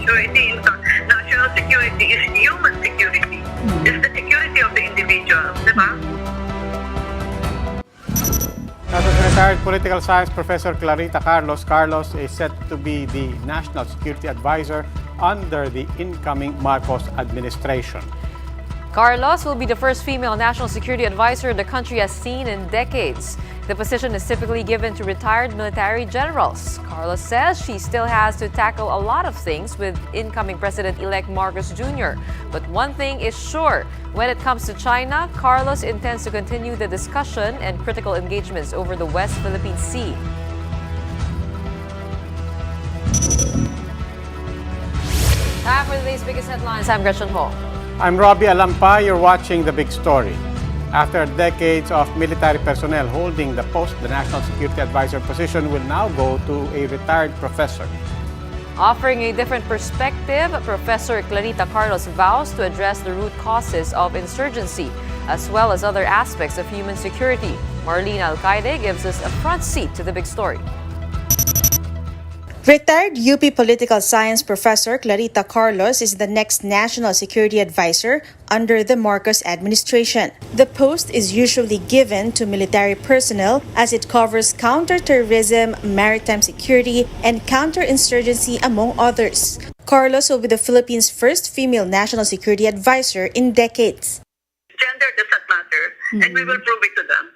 security, national security is human security. It's the security of the individual, di ba? As retired political science professor Clarita Carlos is set to be the National Security Advisor under the incoming Marcos administration. Carlos will be the first female national security advisor the country has seen in decades. The position is typically given to retired military generals. Carlos says she still has to tackle a lot of things with incoming President-elect Marcos Jr. But one thing is sure, when it comes to China, Carlos intends to continue the discussion and critical engagements over the West Philippine Sea. Time for today's biggest headlines. I'm Gretchen Ho. I'm Robbie Alampa. You're watching The Big Story. After decades of military personnel holding the post, the National Security Advisor position will now go to a retired professor. Offering a different perspective, Professor Clarita Carlos vows to address the root causes of insurgency, as well as other aspects of human security. Marlene Alcaide gives us a front seat to the big story. Retired UP political science professor Clarita Carlos is the next national security advisor under the Marcos administration. The post is usually given to military personnel as it covers counterterrorism, maritime security, and counterinsurgency, among others. Carlos will be the Philippines' first female national security advisor in decades. Gender does not matter, and we will prove it to them.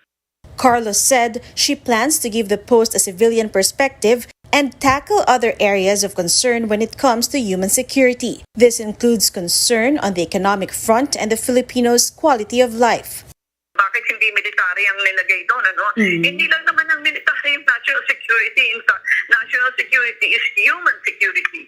Carlos said she plans to give the post a civilian perspective and tackle other areas of concern when it comes to human security. This includes concern on the economic front and the Filipinos' quality of life. Bakit hindi military ang nilagay doon, ano? Hindi lang naman ang military yung national security. In fact, national security is human security.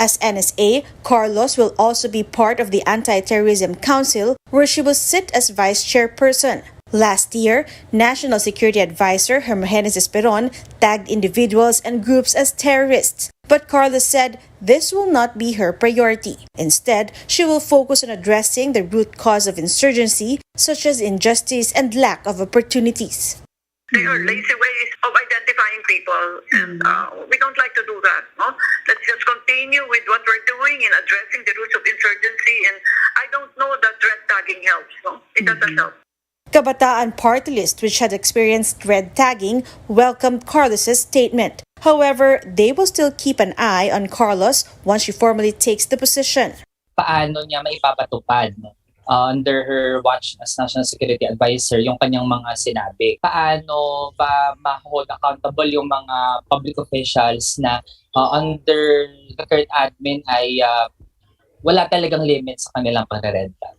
As NSA, Carlos will also be part of the Anti-Terrorism Council, where she will sit as vice chairperson. Last year, National Security Advisor Hermogenes Esperon tagged individuals and groups as terrorists. But Carlos said this will not be her priority. Instead, she will focus on addressing the root cause of insurgency, such as injustice and lack of opportunities. There are lazy ways of identifying people, and we don't like to do that. No? Let's just continue with what we're doing in addressing the roots of insurgency, and I don't know that red tagging helps. No? It doesn't help. Kabataan Party List, which had experienced red tagging, welcomed Carlos's statement. However, they will still keep an eye on Carlos once she formally takes the position. Paano niya maipapatupad under her watch as National Security Advisor yung kanyang mga sinabi? Paano ba ma-hold accountable yung mga public officials na under the current admin ay wala talagang limit sa kanilang pag-red tag?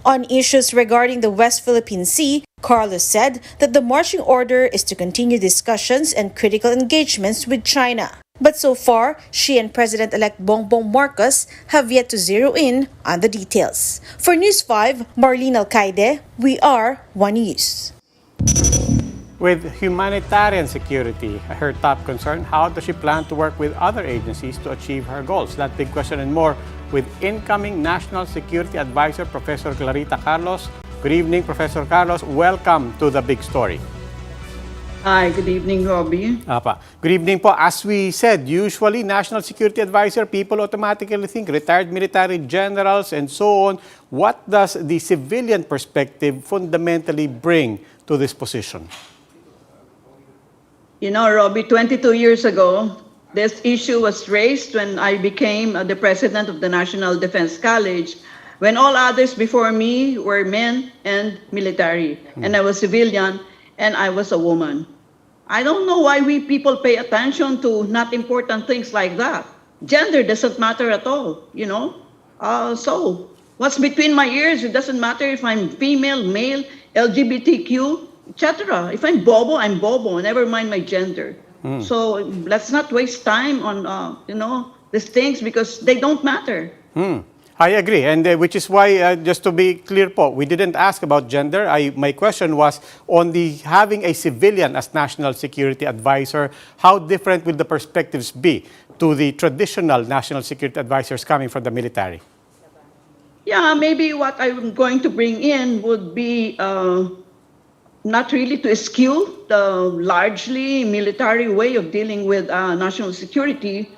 On issues regarding the West Philippine Sea, Carlos said that the marching order is to continue discussions and critical engagements with China. But so far, she and President-elect Bongbong Marcos have yet to zero in on the details. For News 5, Marlene Alcaide, we are One News. With humanitarian security her top concern, how does she plan to work with other agencies to achieve her goals? That big question and more with incoming National Security Advisor Professor Clarita Carlos. Good evening, Professor Carlos. Welcome to The Big Story. Hi, good evening, Robbie. Good evening po. As we said, usually National Security Advisor, people automatically think retired military generals and so on. What does the civilian perspective fundamentally bring to this position? You know, Robbie, 22 years ago, this issue was raised when I became the president of the National Defense College, when all others before me were men and military, and I was civilian, and I was a woman. I don't know why we people pay attention to not important things like that. Gender doesn't matter at all, you know? So, what's between my ears, it doesn't matter if I'm female, male, LGBTQ, etc. If I'm bobo, I'm bobo, never mind my gender. So let's not waste time on, these things because they don't matter. I agree, and which is why, just to be clear po, we didn't ask about gender. My question was on the having a civilian as National Security Advisor, how different will the perspectives be to the traditional National Security Advisors coming from the military? Yeah, maybe what I'm going to bring in would be not really to eschew the largely military way of dealing with national security,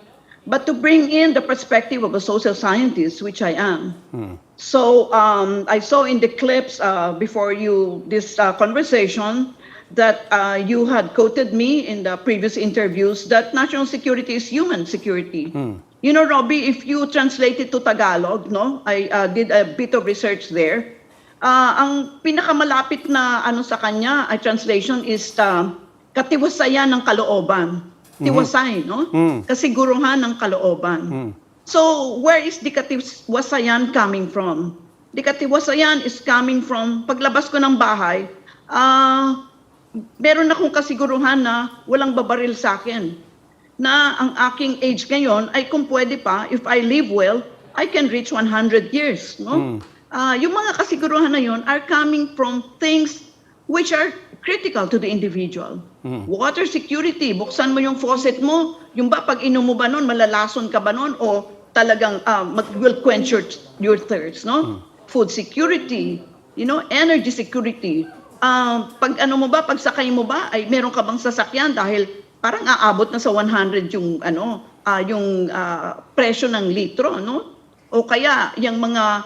but to bring in the perspective of a social scientist, which I am. So I saw in the clips before you this conversation that you had quoted me in the previous interviews that national security is human security. You know, Robbie, if you translate it to Tagalog, no, I did a bit of research there. Ang pinakamalapit na ano sa kanya, translation is katiwasayan ng kalooban. Tiwasay, no? Kasiguruhan ng kalooban. So, where is the katiwasayan coming from? The katiwasayan is coming from, paglabas ko ng bahay, meron akong kasiguruhan na walang babaril sa akin. Na ang aking age ngayon ay kung pwede pa, if I live well, I can reach 100 years, no? Yung mga kasiguruhan na yun are coming from things which are critical to the individual. Water security, buksan mo yung faucet mo, yung ba pag inom mo ba nun, malalason ka ba nun, o talagang will quench your thirst, no? Food security, you know, energy security. Pag ano mo ba, pag sakay mo ba, ay meron ka bang sasakyan dahil parang aabot na sa 100 yung presyo ng litro, no? O kaya yung mga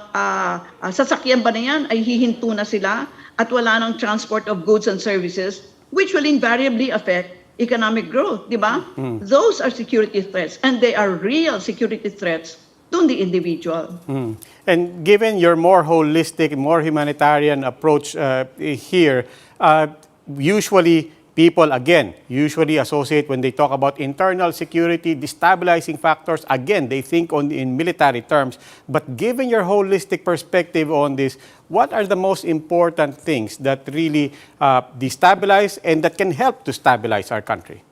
sasakyan ba na yan ay hihinto na sila at wala ng transport of goods and services, which will invariably affect economic growth, di ba? Those are security threats, and they are real security threats to the individual. And given your more holistic, more humanitarian approach here, usually people, again, usually associate when they talk about internal security, destabilizing factors, again, they think in military terms. But given your holistic perspective on this, what are the most important things that really destabilize and that can help to stabilize our country?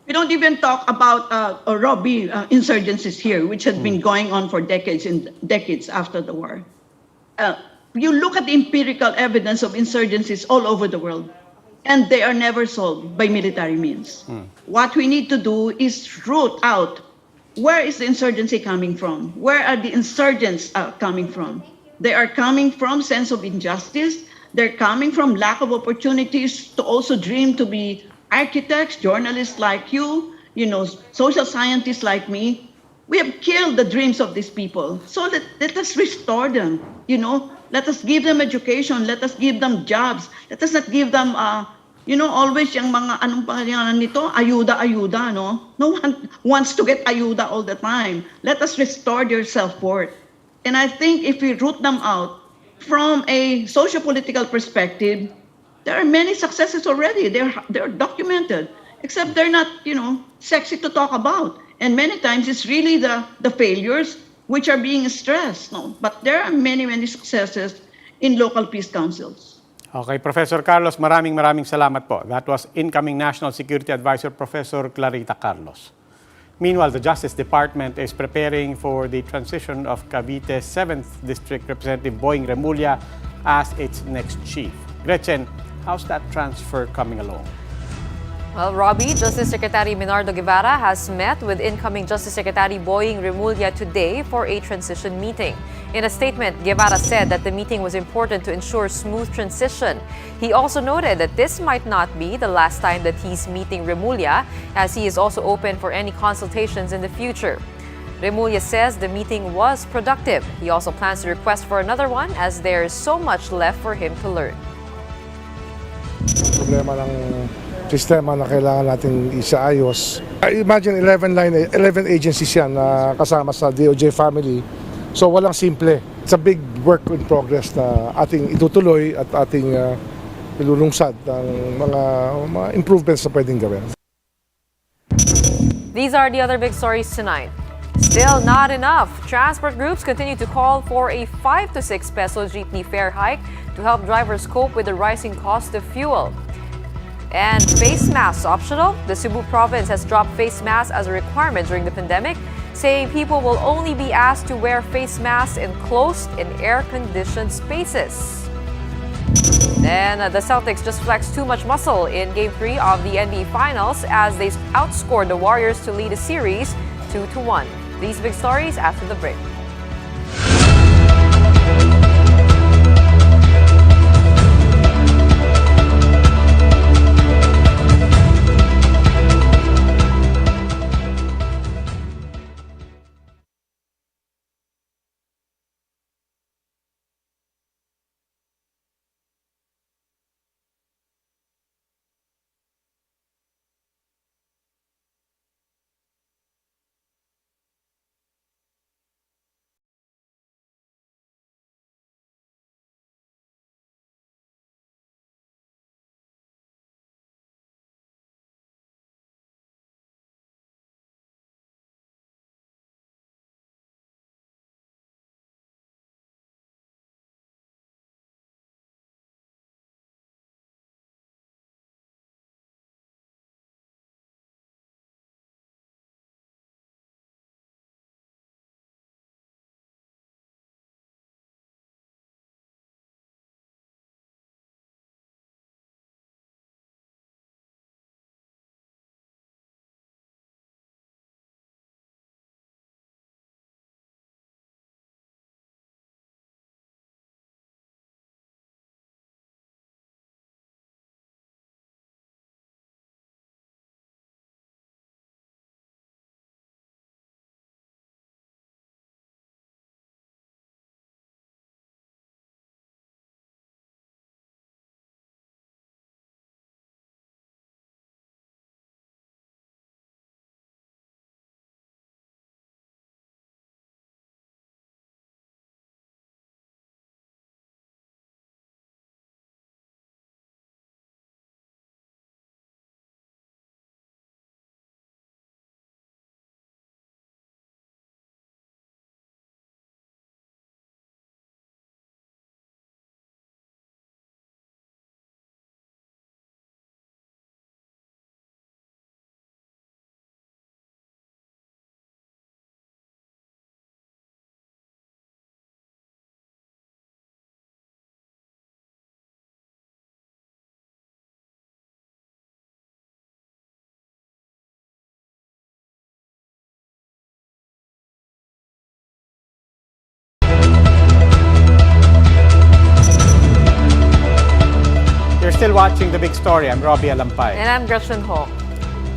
We don't even talk about Robbie insurgencies here, which had been going on for decades and decades after the war. You look at the empirical evidence of insurgencies all over the world, and they are never solved by military means. What we need to do is root out where is the insurgency coming from? Where are the insurgents coming from? They are coming from sense of injustice. They're coming from lack of opportunities to also dream to be architects, journalists like you know, social scientists like me. We have killed the dreams of these people. So let us restore them, you know. Let us give them education. Let us give them jobs. Let us not give them, you know, always yung mga, anong pangalan nito? Ayuda, no? No one wants to get ayuda all the time. Let us restore their self-worth. And I think if we root them out from a socio-political perspective, there are many successes already. They're documented, except they're not, you know, sexy to talk about. And many times it's really the failures which are being stressed. No? But there are many, many successes in local peace councils. Okay, Professor Carlos, maraming salamat po. That was incoming National Security Advisor Professor Clarita Carlos. Meanwhile, the Justice Department is preparing for the transition of Cavite's 7th District Representative Boying Remulla as its next chief. Gretchen, how's that transfer coming along? Well, Robbie, Justice Secretary Minardo Guevara has met with incoming Justice Secretary Boying Remulla today for a transition meeting. In a statement, Guevara said that the meeting was important to ensure smooth transition. He also noted that this might not be the last time that he's meeting Remulla, as he is also open for any consultations in the future. Remulla says the meeting was productive. He also plans to request for another one as there is so much left for him to learn. Problema ng sistema na kailangan natin isaayos. Imagine 11 agencies yan na kasama sa DOJ family. So walang simple. It's a big work in progress na ating itutuloy at ating ilulungsad ng mga improvements na pwedeng gawin. These are the other big stories tonight. Still not enough. Transport groups continue to call for a 5 to 6 peso jeepney fare hike to help drivers cope with the rising cost of fuel. And face masks optional. The Cebu province has dropped face masks as a requirement during the pandemic, saying people will only be asked to wear face masks in closed and air-conditioned spaces. Then the Celtics just flexed too much muscle in Game 3 of the NBA Finals as they outscored the Warriors to lead a series 2-1. These big stories after the break. still watching The Big Story. I'm Robbie Alampay. And I'm Gretchen Ho.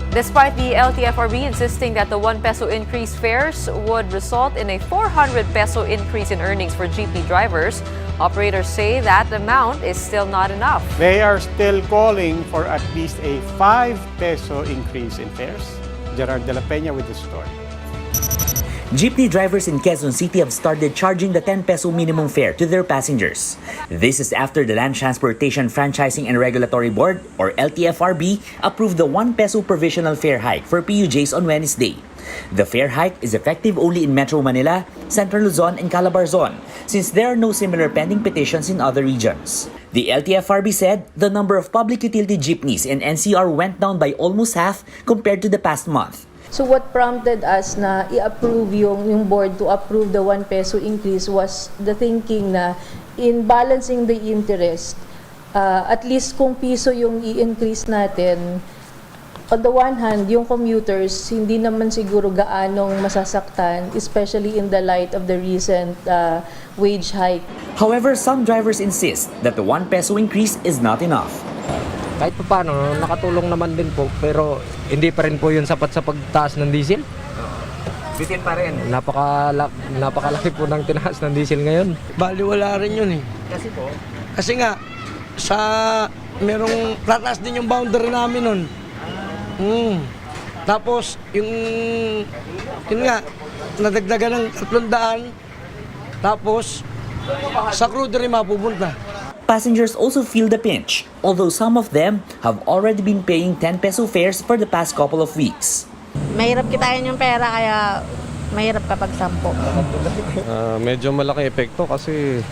Despite the LTFRB insisting that the 1 peso increase fares would result in a 400 peso increase in earnings for jeepney drivers, operators say that amount is still not enough. They are still calling for at least a 5 peso increase in fares. Gerard de la Peña with the story. Jeepney drivers in Quezon City have started charging the 10 peso minimum fare to their passengers. This is after the Land Transportation Franchising and Regulatory Board, or LTFRB, approved the 1 peso provisional fare hike for PUJs on Wednesday. The fare hike is effective only in Metro Manila, Central Luzon, and Calabarzon, since there are no similar pending petitions in other regions. The LTFRB said the number of public utility jeepneys in NCR went down by almost half compared to the past month. So what prompted us na i-approve yung board to approve the 1 peso increase was the thinking na in balancing the interest, at least kung piso yung i-increase natin, on the one hand, yung commuters hindi naman siguro gaanong masasaktan, especially in the light of the recent wage hike. However, some drivers insist that the 1 peso increase is not enough. Kahit pa paano, nakatulong naman din po, pero hindi pa rin po yun sapat sa pagtaas ng diesel. Bitin pa rin. Napakalaki po ng tinaas ng diesel ngayon. Baliwala rin yun eh. Kasi po? Kasi nga, merong tataas din yung boundary namin nun. Tapos, yun nga, nadagdagan ng 300, tapos, sa crude rin mapupunta. Passengers also feel the pinch, although some of them have already been paying 10 peso fares for the past couple of weeks. Mahirap kitain yung pera kaya mahirap kapag 10. Medyo malaki epekto kasi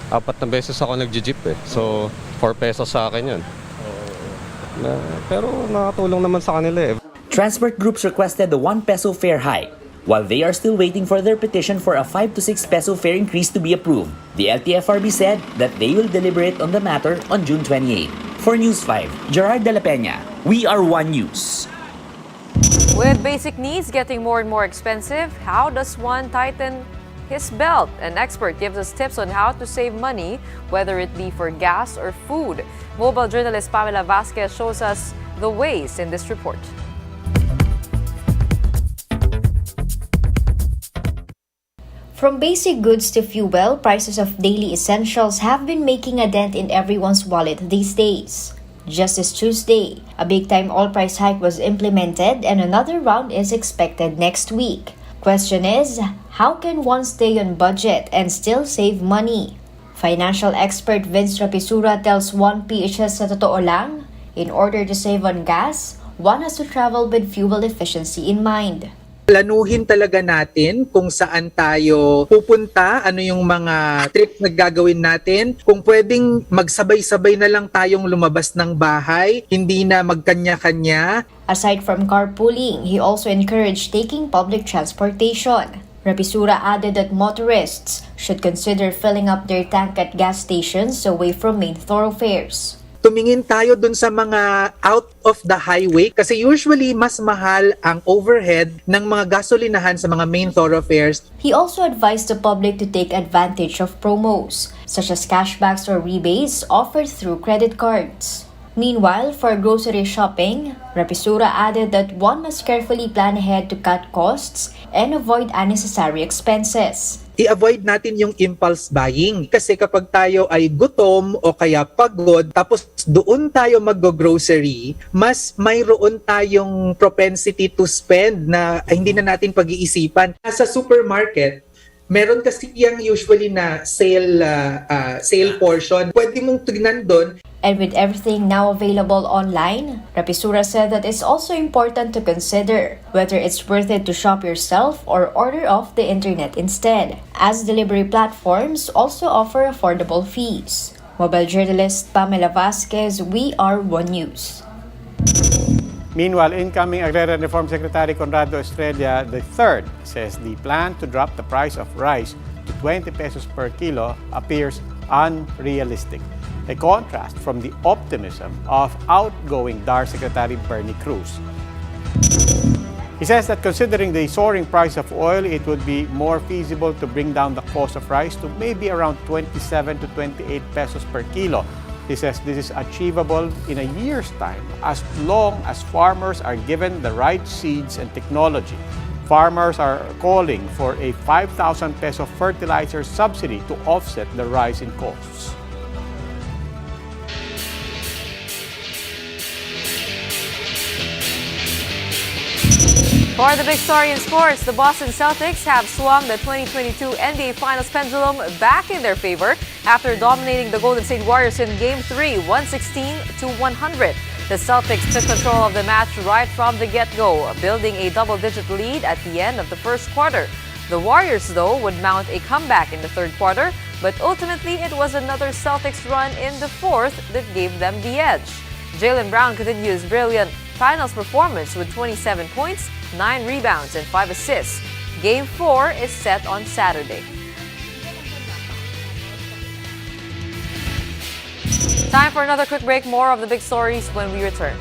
4 na beses ako nagji-jeep eh. So 4 pesos sa akin yun. Pero nakatulong naman sa kanila eh. Transport groups requested the 1 peso fare hike, while they are still waiting for their petition for a 5 to 6 peso fare increase to be approved. The LTFRB said that they will deliberate on the matter on June 28. For News 5, Gerard de la Peña, We Are One News. With basic needs getting more and more expensive, how does one tighten his belt? An expert gives us tips on how to save money, whether it be for gas or food. Mobile journalist Pamela Vasquez shows us the ways in this report. From basic goods to fuel, prices of daily essentials have been making a dent in everyone's wallet these days. Just this Tuesday, a big-time oil price hike was implemented and another round is expected next week. Question is, how can one stay on budget and still save money? Financial expert Vince Rapisura tells 1PHS sa totoo lang, in order to save on gas, one has to travel with fuel efficiency in mind. Planuhin talaga natin kung saan tayo pupunta, ano yung mga trip na gagawin natin. Kung pwedeng magsabay-sabay na lang tayong lumabas ng bahay, hindi na magkanya-kanya. Aside from carpooling, he also encouraged taking public transportation. Rapisura added that motorists should consider filling up their tank at gas stations away from main thoroughfares. Tumingin tayo dun sa mga out of the highway kasi usually mas mahal ang overhead ng mga gasolinahan sa mga main thoroughfares. He also advised the public to take advantage of promos, such as cashbacks or rebates offered through credit cards. Meanwhile, for grocery shopping, Rapisura added that one must carefully plan ahead to cut costs and avoid unnecessary expenses. I-avoid natin yung impulse buying. Kasi kapag tayo ay gutom o kaya pagod, tapos doon tayo mag-grocery, mas mayroon tayong propensity to spend na hindi na natin pag-iisipan. Sa supermarket, meron kasi yung usually na sale portion. Pwede mong tignan doon. And with everything now available online, Rapisura said that it's also important to consider whether it's worth it to shop yourself or order off the internet instead, as delivery platforms also offer affordable fees. Mobile journalist Pamela Vasquez, We Are One News. Meanwhile, incoming Agrarian Reform Secretary Conrado Estrella III says the plan to drop the price of rice to 20 pesos per kilo appears unrealistic, a contrast from the optimism of outgoing DAR Secretary Bernie Cruz. He says that considering the soaring price of oil, it would be more feasible to bring down the cost of rice to maybe around 27 to 28 pesos per kilo, He says this is achievable in a year's time as long as farmers are given the right seeds and technology. Farmers are calling for a 5,000 peso fertilizer subsidy to offset the rise in costs. For the big story in sports, the Boston Celtics have swung the 2022 NBA Finals pendulum back in their favor after dominating the Golden State Warriors in Game 3, 116-100. The Celtics took control of the match right from the get-go, building a double-digit lead at the end of the first quarter. The Warriors, though, would mount a comeback in the third quarter, but ultimately it was another Celtics run in the fourth that gave them the edge. Jaylen Brown continued his brilliant finals performance with 27 points, 9 rebounds, and 5 assists. Game 4 is set on Saturday. Time for another quick break. More of the big stories when we return.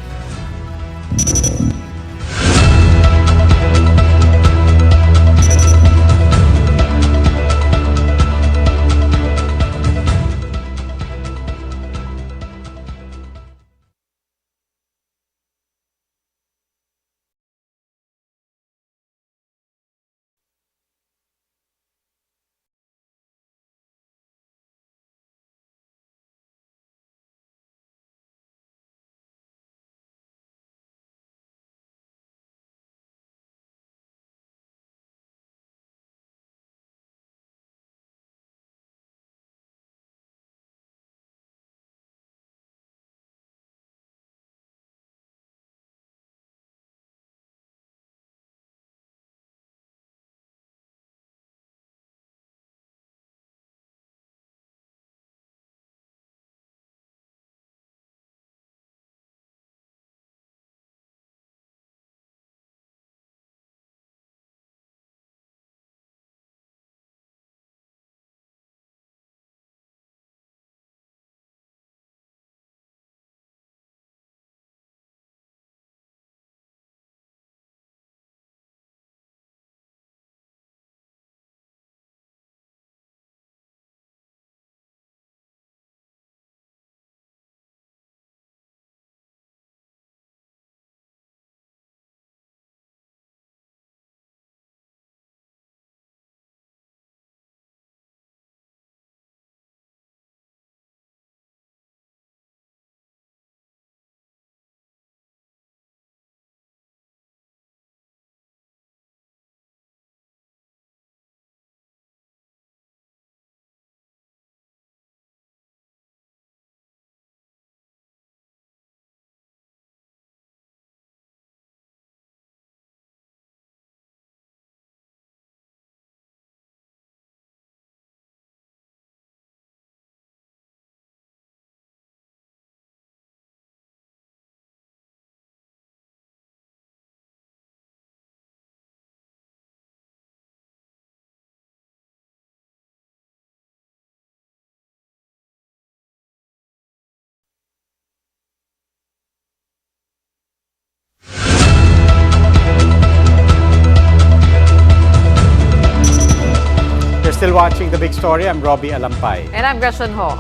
Still watching The Big Story, I'm Robbie Alampay. And I'm Gretchen Ho.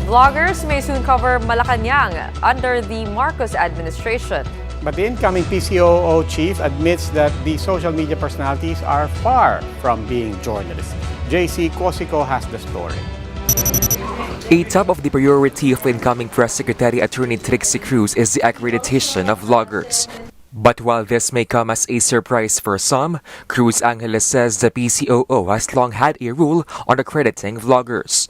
Vloggers may soon cover Malacanang under the Marcos administration. But the incoming PCOO chief admits that the social media personalities are far from being journalists. JC Cosico has the story. A top of the priority of incoming Press Secretary Attorney Trixie Cruz is the accreditation of vloggers. But while this may come as a surprise for some, Cruz Angeles says the PCOO has long had a rule on accrediting vloggers.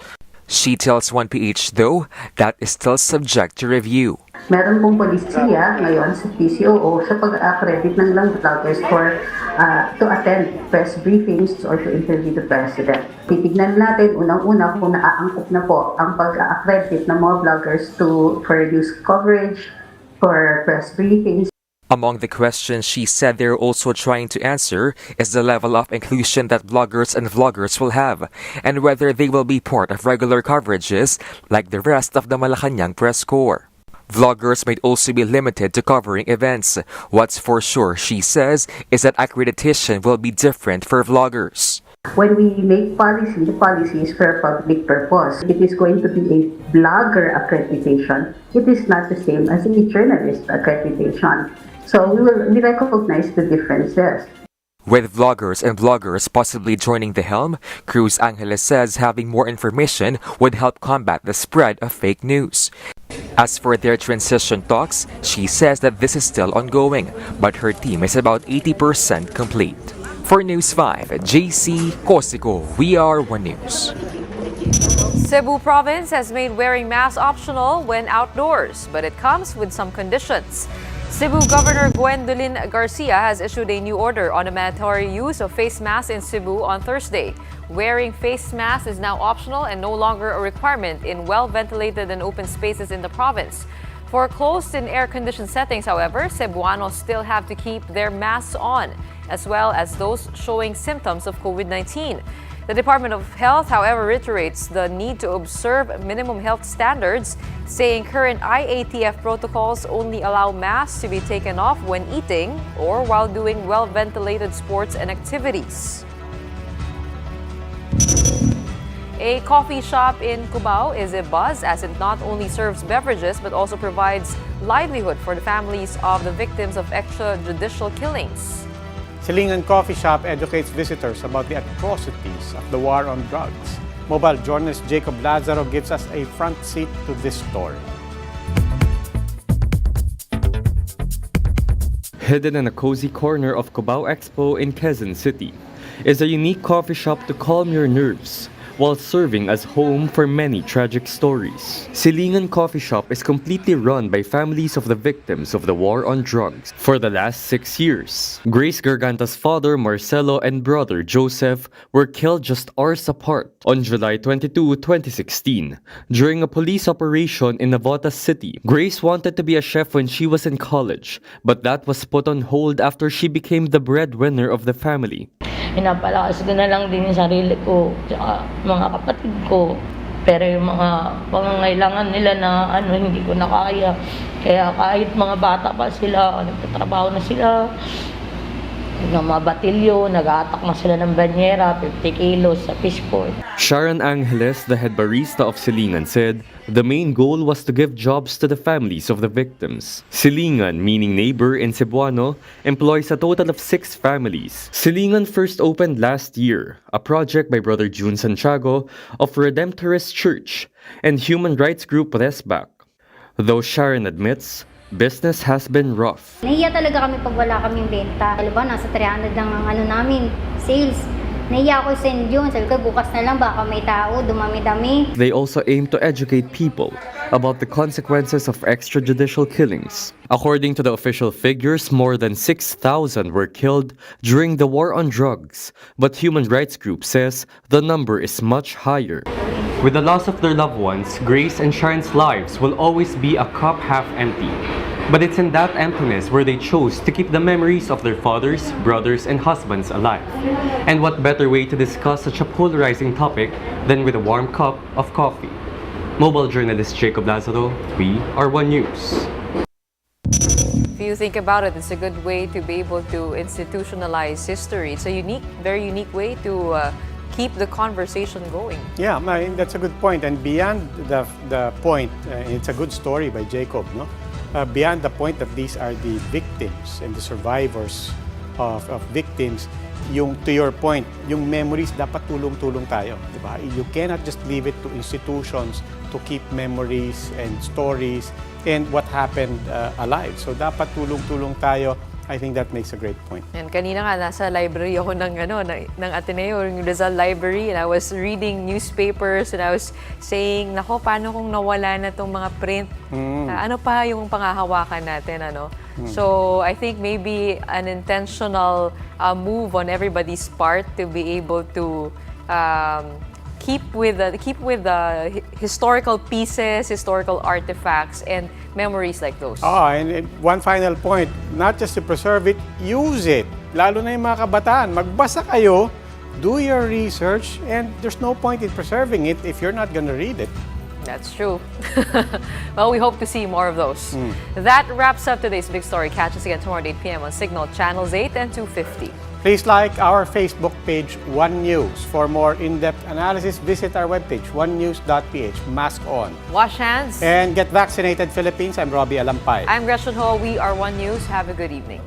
She tells 1PH, though, that is still subject to review. Meron pong polisiya ngayon sa PCOO sa pag-accredit ng lang vloggers to attend press briefings or to interview the president. Titignan natin unang-una kung naaangkop na po ang pag-accredit ng mga vloggers for news coverage, for press briefings. Among the questions she said they're also trying to answer is the level of inclusion that bloggers and vloggers will have, and whether they will be part of regular coverages like the rest of the Malacanang press corps. Vloggers might also be limited to covering events. What's for sure, she says, is that accreditation will be different for vloggers. When we make policy, the policy is for a public purpose. It is going to be a blogger accreditation. It is not the same as a journalist accreditation. So we recognize the differences. With vloggers and bloggers possibly joining the helm, Cruz Angeles says having more information would help combat the spread of fake news. As for their transition talks, she says that this is still ongoing, but her team is about 80% complete. For News 5, JC Cosico, We Are One News. Cebu province has made wearing masks optional when outdoors, but it comes with some conditions. Cebu Governor Gwendolyn Garcia has issued a new order on the mandatory use of face masks in Cebu on Thursday. Wearing face masks is now optional and no longer a requirement in well-ventilated and open spaces in the province. For closed and air-conditioned settings, however, Cebuanos still have to keep their masks on, as well as those showing symptoms of COVID-19. The Department of Health, however, reiterates the need to observe minimum health standards, saying current IATF protocols only allow masks to be taken off when eating or while doing well-ventilated sports and activities. A coffee shop in Cubao is a buzz as it not only serves beverages but also provides livelihood for the families of the victims of extrajudicial killings. Silingan Coffee Shop educates visitors about the atrocities of the war on drugs. Mobile journalist Jacob Lazaro gives us a front seat to this story. Hidden in a cozy corner of Cubao Expo in Quezon City is a unique coffee shop to calm your nerves while serving as home for many tragic stories. Silingan Coffee Shop is completely run by families of the victims of the war on drugs for the last 6 years. Grace Garganta's father, Marcelo, and brother, Joseph, were killed just hours apart on July 22, 2016, during a police operation in Navotas City. Grace wanted to be a chef when she was in college, but that was put on hold after she became the breadwinner of the family. Pinapalakas ko na lang din yung sarili ko, tsaka mga kapatid ko. Pero yung mga pangangailangan nila na hindi ko na kaya. Kaya kahit mga bata pa sila, nagtatrabaho na sila, ng mga batilyo, nag-aatak na sila ng banyera, 50 kilos sa fishport. Sharon Angeles, the head barista of Silingan, said the main goal was to give jobs to the families of the victims. Silingan, meaning neighbor in Cebuano, employs a total of 6 families. Silingan first opened last year, a project by Brother June Santiago of Redemptorist Church and human rights group Resback. Though Sharon admits, business has been rough. Nahiya talaga kami pag wala kaming benta. Alam ba, nasa 300 lang ang namin, sales. Nahiya ako send yun. Sabi ko, bukas na lang, baka may tao, dumami-dami. They also aim to educate people about the consequences of extrajudicial killings. According to the official figures, more than 6,000 were killed during the war on drugs. But human rights group says the number is much higher. With the loss of their loved ones, Grace and Sharon's lives will always be a cup half empty. But it's in that emptiness where they chose to keep the memories of their fathers, brothers, and husbands alive. And what better way to discuss such a polarizing topic than with a warm cup of coffee? Mobile journalist Jacob Lazaro, We Are One News. If you think about it, it's a good way to be able to institutionalize history. It's a very unique way to keep the conversation going. Yeah, I mean, that's a good point. And beyond the point, it's a good story by Jacob, no? Beyond the point that these are the victims and the survivors of victims, to your point, yung memories, dapat tulong-tulong tayo, di ba? You cannot just leave it to institutions to keep memories and stories and what happened alive. So dapat tulong-tulong tayo. I think that makes a great point. And kanina nga, nasa library ako ng Ateneo, yung Rizal Library, and I was reading newspapers and I was saying, nako, paano kung nawala na itong mga print? Ano pa yung panghahawakan natin, ano? So I think maybe an intentional move on everybody's part to be able to keep with the historical pieces, historical artifacts, and memories like those. And one final point, not just to preserve it, use it. Lalo na yung mga kabataan, magbasa kayo, do your research, and there's no point in preserving it if you're not gonna read it. That's true. Well, we hope to see more of those. That wraps up today's big story. Catch us again tomorrow at 8 p.m. on Signal Channels 8 and 250. Please like our Facebook page, One News. For more in-depth analysis, visit our webpage, onenews.ph. Mask on. Wash hands. And get vaccinated, Philippines. I'm Robbie Alampay. I'm Gretchen Ho. We are One News. Have a good evening.